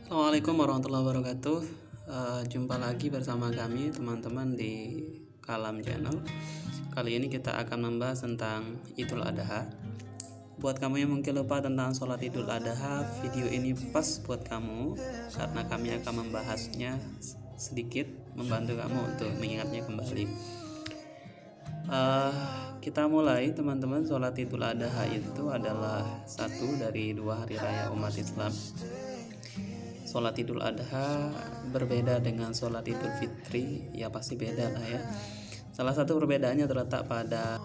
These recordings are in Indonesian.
Assalamualaikum warahmatullahi wabarakatuh. Jumpa lagi bersama kami teman-teman di Kalam Channel. Kali ini kita akan membahas tentang Idul Adha. Buat kamu yang mungkin lupa tentang sholat Idul Adha, video ini pas buat kamu karena kami akan membahasnya sedikit, membantu kamu untuk mengingatnya kembali. Kita mulai teman-teman. Sholat Idul Adha itu adalah satu dari dua hari raya umat Islam. Sholat Idul Adha berbeda dengan sholat Idul Fitri, ya pasti beda lah ya. Salah satu perbedaannya terletak pada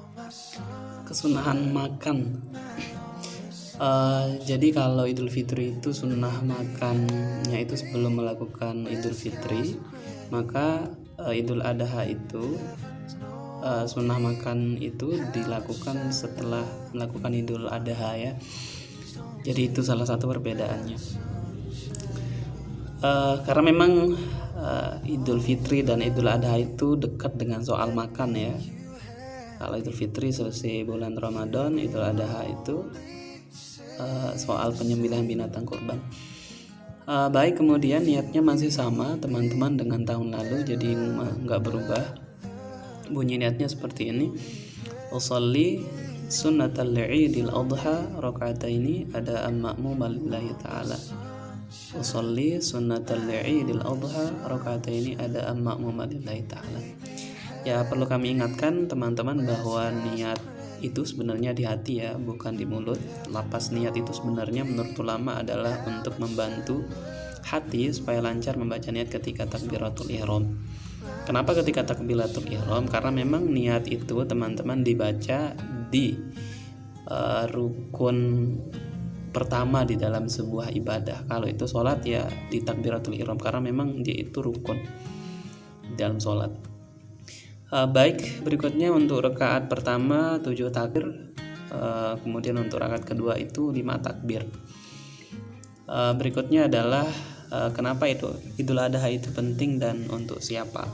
kesunahan makan. Jadi kalau Idul Fitri itu sunnah makannya itu sebelum melakukan Idul Fitri, maka Idul Adha itu sunnah makan itu dilakukan setelah melakukan Idul Adha ya. Jadi itu salah satu perbedaannya. Karena memang Idul Fitri dan Idul Adha itu dekat dengan soal makan ya. Kalau Idul Fitri selesai bulan Ramadan, Idul Adha itu soal penyembelihan binatang kurban. Baik, kemudian niatnya masih sama teman-teman dengan tahun lalu, jadi nggak berubah. Bunyi niatnya seperti ini: usolli sunnatal idil adha rakaataini ada ma'mum lillahi ta'ala. Usolli sunnatal idil adha rakaataini ada ma'mum lillahi ta'ala. Ya, perlu kami ingatkan teman-teman bahwa niat itu sebenarnya di hati ya, bukan di mulut. Lapas niat itu sebenarnya menurut ulama adalah untuk membantu hati supaya lancar membaca niat ketika takbiratul ihram. Kenapa ketika takbiratul ihram? Karena memang niat itu teman-teman dibaca di rukun pertama di dalam sebuah ibadah. Kalau itu sholat ya di takbiratul ihram, karena memang dia itu rukun di dalam sholat. Baik, berikutnya untuk rakaat pertama 7 takbir, kemudian untuk rakaat kedua itu 5 takbir. Berikutnya adalah kenapa itu Idul Adha itu penting dan untuk siapa.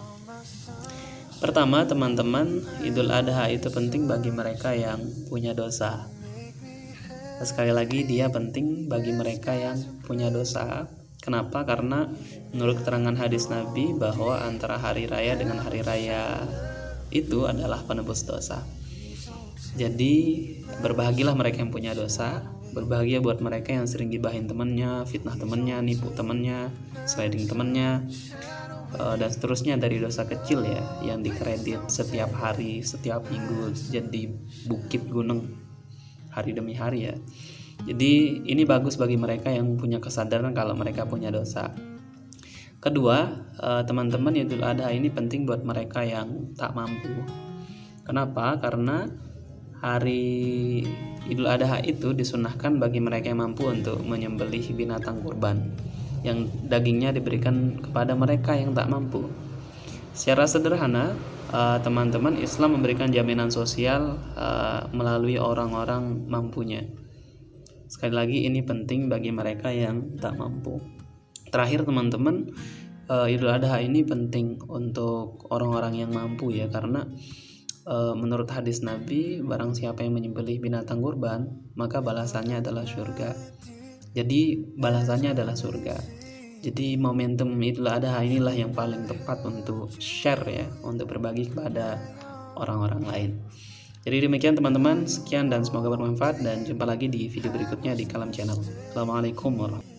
Pertama teman-teman, Idul Adha itu penting bagi mereka yang punya dosa. Sekali lagi, dia penting bagi mereka yang punya dosa. Kenapa? Karena menurut keterangan hadis Nabi bahwa antara hari raya dengan hari raya itu adalah penebus dosa. Jadi berbahagialah mereka yang punya dosa. Berbahagia buat mereka yang sering gibahin temannya, fitnah temannya, nipu temannya, sliding temannya, dan seterusnya dari dosa kecil ya, yang dikredit setiap hari, setiap minggu jadi bukit gunung hari demi hari ya. Jadi ini bagus bagi mereka yang punya kesadaran kalau mereka punya dosa. Kedua, teman-teman, Idul Adha ini penting buat mereka yang tak mampu. Kenapa? Karena hari Idul Adha itu disunahkan bagi mereka yang mampu untuk menyembelih binatang kurban yang dagingnya diberikan kepada mereka yang tak mampu. Secara sederhana, teman-teman, Islam memberikan jaminan sosial melalui orang-orang mampunya. Sekali lagi, ini penting bagi mereka yang tak mampu. Terakhir teman-teman, Idul Adha ini penting untuk orang-orang yang mampu ya, karena menurut hadis Nabi, barang siapa yang menyembelih binatang kurban, maka balasannya adalah surga. Jadi balasannya adalah surga. Jadi momentum Idul Adha inilah yang paling tepat untuk share ya, untuk berbagi kepada orang-orang lain. Jadi demikian teman-teman, sekian dan semoga bermanfaat, dan jumpa lagi di video berikutnya di Kalam Channel. Assalamualaikum warahmatullahi wabarakatuh.